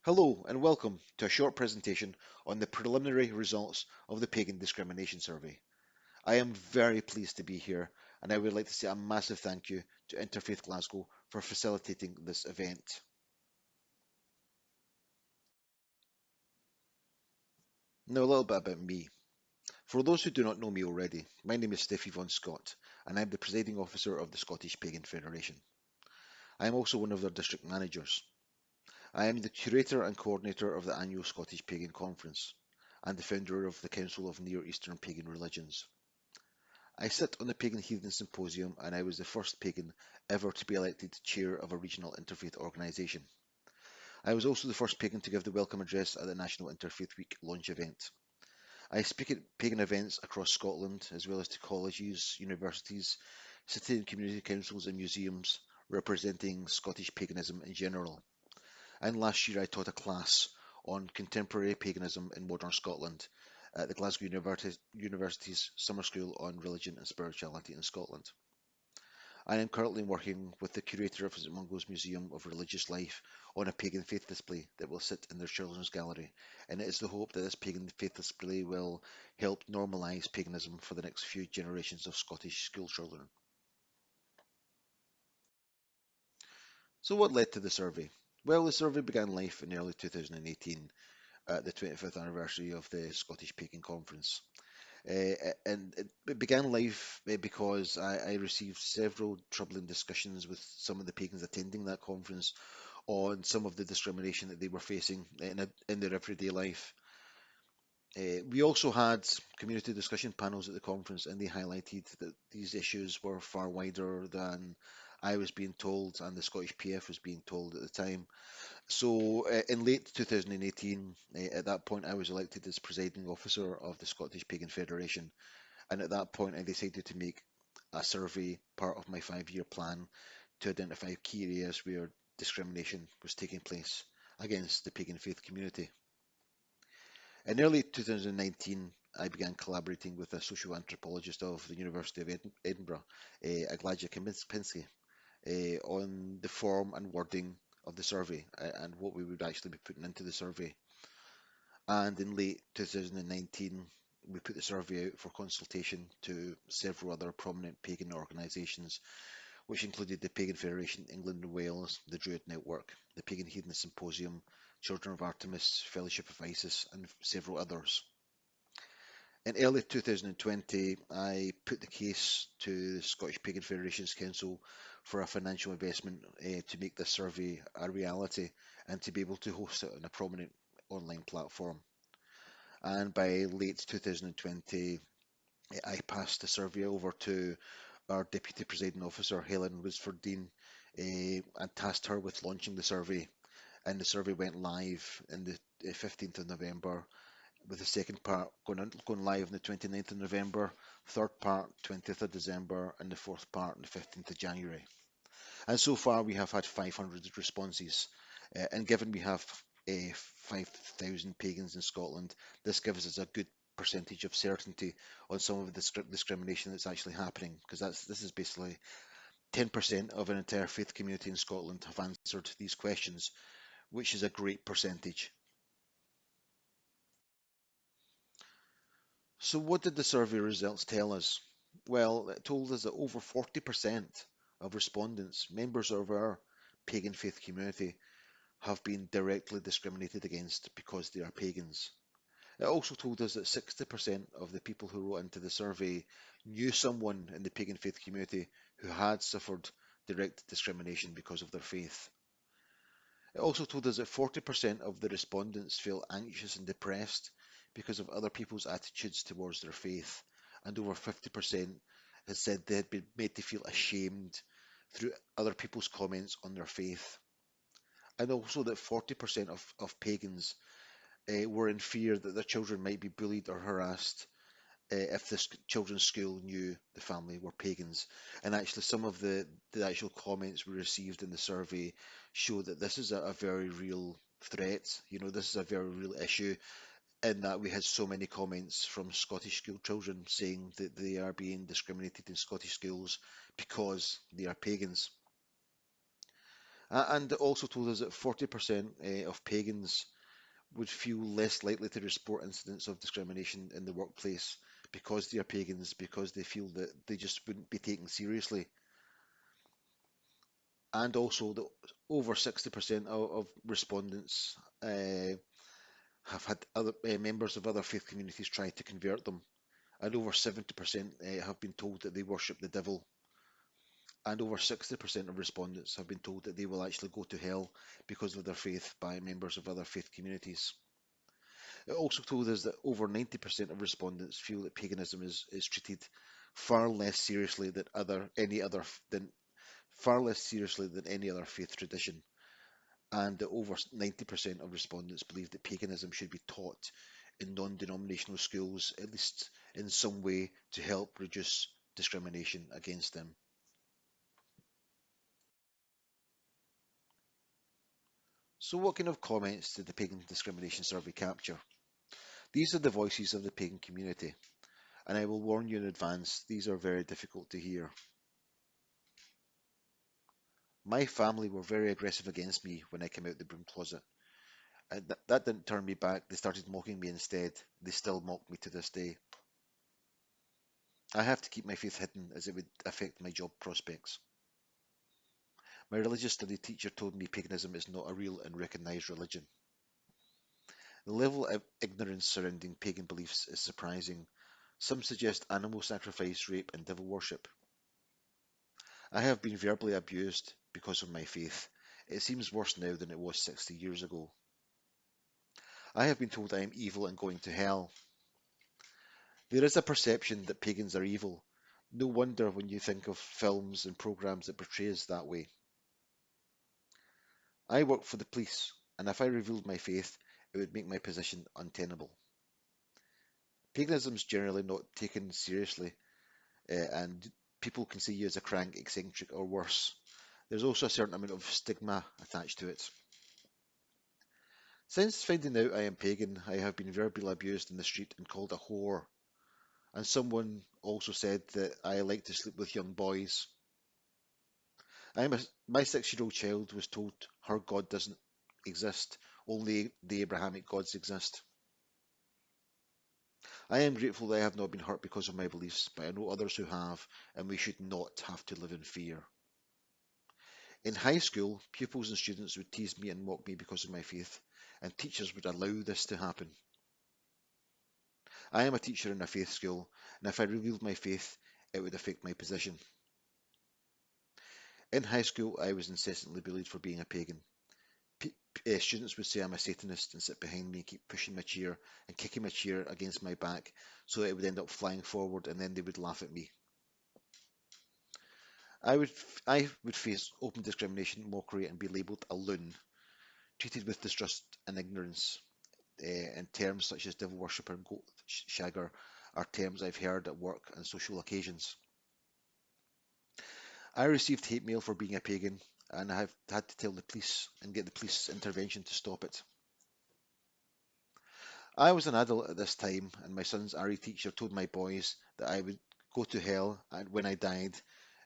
Hello and welcome to a short presentation on the preliminary results of the Pagan Discrimination Survey. I am very pleased to be here and I would like to say a massive thank you to Interfaith Glasgow for facilitating this event. Now a little bit about me. For those who do not know me already, my name is Steffy Scott and I am the Presiding Officer of the Scottish Pagan Federation. I am also one of their district managers. I am the Curator and Coordinator of the annual Scottish Pagan Conference and the founder of the Council of Near Eastern Pagan Religions. I sit on the Pagan Heathen Symposium and I was the first pagan ever to be elected chair of a regional interfaith organisation. I was also the first pagan to give the welcome address at the National Interfaith Week launch event. I speak at pagan events across Scotland as well as to colleges, universities, city and community councils and museums representing Scottish paganism in general. And last year I taught a class on contemporary paganism in modern Scotland at the Glasgow University's Summer School on Religion and Spirituality in Scotland. I am currently working with the curator of St Mungo's Museum of Religious Life on a pagan faith display that will sit in their children's gallery, and it is the hope that this pagan faith display will help normalise paganism for the next few generations of Scottish school children. So what led to the survey? Well, the survey began life in early 2018 at the 25th anniversary of the Scottish Pagan Conference. And it began life because I received several troubling discussions with some of the pagans attending that conference on some of the discrimination that they were facing in their everyday life. We also had community discussion panels at the conference, and they highlighted that these issues were far wider than I was being told and the Scottish PF was being told at the time. So, in late 2018, at that point, I was elected as presiding officer of the Scottish Pagan Federation, and at that point, I decided to make a survey part of my 5-year plan to identify key areas where discrimination was taking place against the pagan faith community. In early 2019, I began collaborating with a social anthropologist of the University of Edinburgh, Aglaja Kempinski, on the form and wording of the survey and what we would actually be putting into the survey. And in late 2019, we put the survey out for consultation to several other prominent pagan organisations, which included the Pagan Federation England and Wales, the Druid Network, the Pagan Heathen Symposium, Children of Artemis, Fellowship of Isis, and several others. In early 2020, I put the case to the Scottish Pagan Federations Council for a financial investment to make this survey a reality and to be able to host it on a prominent online platform. And by late 2020, I passed the survey over to our Deputy Presiding Officer, Helen Wisford-Dean, and tasked her with launching the survey. And the survey went live on the 15th of November, with the second part going live on the 29th of November, third part 20th of December, and the fourth part on the 15th of January. And so far we have had 500 responses. And given we have 5,000 pagans in Scotland, this gives us a good percentage of certainty on some of the discrimination that's actually happening, because this is basically 10% of an entire faith community in Scotland have answered these questions, which is a great percentage. So what did the survey results tell us? Well, it told us that over 40% of respondents, members of our pagan faith community, have been directly discriminated against because they are pagans. It also told us that 60% of the people who wrote into the survey knew someone in the pagan faith community who had suffered direct discrimination because of their faith. It also told us that 40% of the respondents feel anxious and depressed because of other people's attitudes towards their faith, and over 50% has said they had been made to feel ashamed through other people's comments on their faith. And also that 40% of pagans were in fear that their children might be bullied or harassed if the children's school knew the family were pagans. And actually, some of the actual comments we received in the survey show that this is a very real threat. You know, this is a very real issue, in that we had so many comments from Scottish school children saying that they are being discriminated in Scottish schools because they are pagans. And it also told us that 40% of pagans would feel less likely to report incidents of discrimination in the workplace because they are pagans, because they feel that they just wouldn't be taken seriously. And also that over 60% of respondents have had other members of other faith communities try to convert them, and over 70% have been told that they worship the devil, and over 60% of respondents have been told that they will actually go to hell because of their faith by members of other faith communities. It also told us that over 90% of respondents feel that paganism is treated far less seriously than far less seriously than any other faith tradition, and that over 90% of respondents believe that paganism should be taught in non-denominational schools, at least in some way, to help reduce discrimination against them. So what kind of comments did the Pagan Discrimination Survey capture? These are the voices of the pagan community, and I will warn you in advance, these are very difficult to hear. My family were very aggressive against me when I came out the broom closet. And that didn't turn me back, they started mocking me instead. They still mock me to this day. I have to keep my faith hidden as it would affect my job prospects. My religious study teacher told me paganism is not a real and recognised religion. The level of ignorance surrounding pagan beliefs is surprising. Some suggest animal sacrifice, rape, and devil worship. I have been verbally abused because of my faith. It seems worse now than it was 60 years ago. I have been told I am evil and going to hell. There is a perception that pagans are evil. No wonder when you think of films and programs that portray us that way. I work for the police, and if I revealed my faith, it would make my position untenable. Paganism is generally not taken seriously, and people can see you as a crank, eccentric, or worse. There's also a certain amount of stigma attached to it. Since finding out I am pagan, I have been verbally abused in the street and called a whore. And someone also said that I like to sleep with young boys. My 6-year-old child was told her God doesn't exist, only the Abrahamic gods exist. I am grateful that I have not been hurt because of my beliefs, but I know others who have, and we should not have to live in fear. In high school, pupils and students would tease me and mock me because of my faith, and teachers would allow this to happen. I am a teacher in a faith school, and if I revealed my faith, it would affect my position. In high school, I was incessantly bullied for being a pagan. Students would say I'm a Satanist and sit behind me, keep pushing my chair and kicking my chair against my back so that it would end up flying forward, and then they would laugh at me. I would face open discrimination, mockery, and be labelled a loon, treated with distrust and ignorance. And terms such as devil worshipper and goat shagger are terms I've heard at work and social occasions. I received hate mail for being a pagan, and I have had to tell the police and get the police intervention to stop it. I was an adult at this time, and my son's RE teacher told my boys that I would go to hell when I died,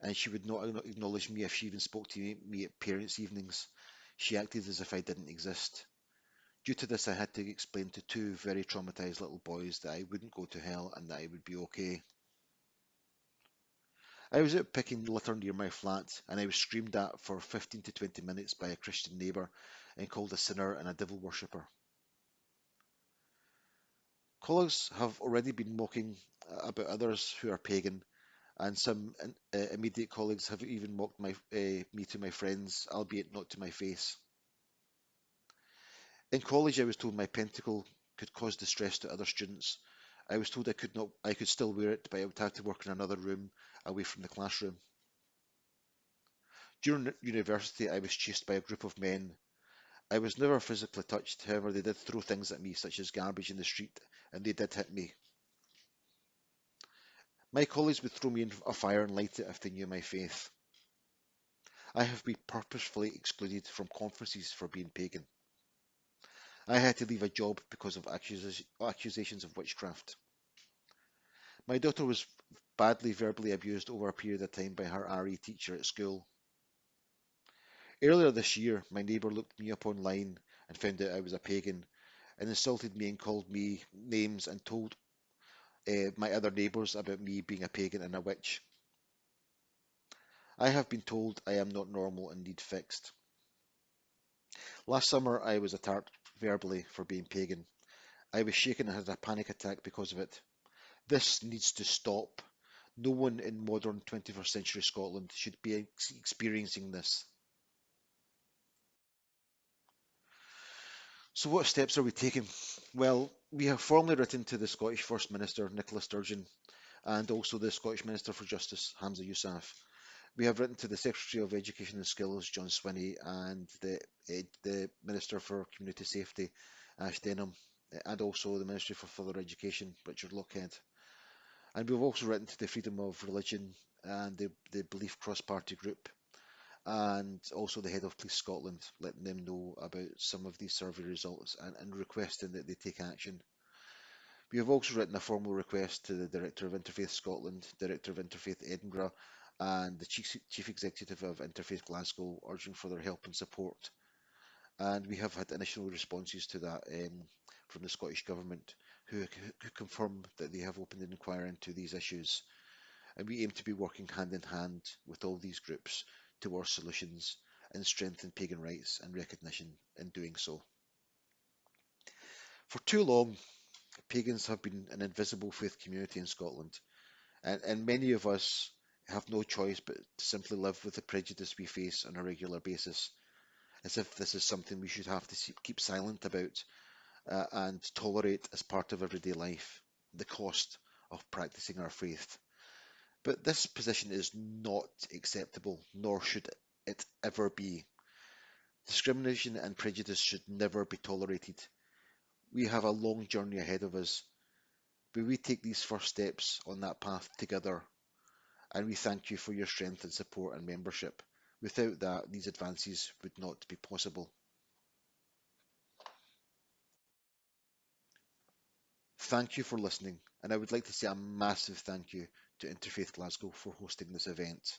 and she would not acknowledge me if she even spoke to me at parents' evenings. She acted as if I didn't exist. Due to this, I had to explain to two very traumatized little boys that I wouldn't go to hell and that I would be okay. I was out picking litter near my flat, and I was screamed at for 15 to 20 minutes by a Christian neighbour and called a sinner and a devil worshipper. Colleagues have already been mocking about others who are pagan, and some immediate colleagues have even mocked me to my friends, albeit not to my face. In college, I was told my pentacle could cause distress to other students. I was told I could still wear it, but I would have to work in another room away from the classroom. During university, I was chased by a group of men. I was never physically touched, however, they did throw things at me, such as garbage in the street, and they did hit me. My colleagues would throw me in a fire and light it if they knew my faith. I have been purposefully excluded from conferences for being pagan. I had to leave a job because of accusations of witchcraft. My daughter was badly verbally abused over a period of time by her RE teacher at school. Earlier this year, my neighbour looked me up online and found out I was a pagan and insulted me and called me names and told my other neighbours about me being a pagan and a witch. I have been told I am not normal and need fixed. Last summer, I was attacked verbally for being pagan. I was shaken and had a panic attack because of it. This needs to stop. No one in modern 21st century Scotland should be experiencing this. So, what steps are we taking? Well, we have formally written to the Scottish First Minister, Nicola Sturgeon, and also the Scottish Minister for Justice, Hamza Yousaf. We have written to the Secretary of Education and Skills, John Swinney, and the Minister for Community Safety, Ash Denham, and also the Ministry for Further Education, Richard Lockhead. And we've also written to the Freedom of Religion and the Belief Cross-Party Group, and also the Head of Police Scotland, letting them know about some of these survey results and requesting that they take action. We have also written a formal request to the Director of Interfaith Scotland, Director of Interfaith Edinburgh, and the Chief Executive of Interfaith Glasgow, urging for their help and support. And we have had initial responses to that from the Scottish Government, who confirm that they have opened an inquiry into these issues. And we aim to be working hand in hand with all these groups towards solutions and strengthen pagan rights and recognition in doing so. For too long, pagans have been an invisible faith community in Scotland, and many of us have no choice but to simply live with the prejudice we face on a regular basis, as if this is something we should have to keep silent about and tolerate as part of everyday life, the cost of practicing our faith. But this position is not acceptable, nor should it ever be. Discrimination and prejudice should never be tolerated. We have a long journey ahead of us, but we take these first steps on that path together, and we thank you for your strength and support and membership. Without that, these advances would not be possible. Thank you for listening, and I would like to say a massive thank you to Interfaith Glasgow for hosting this event.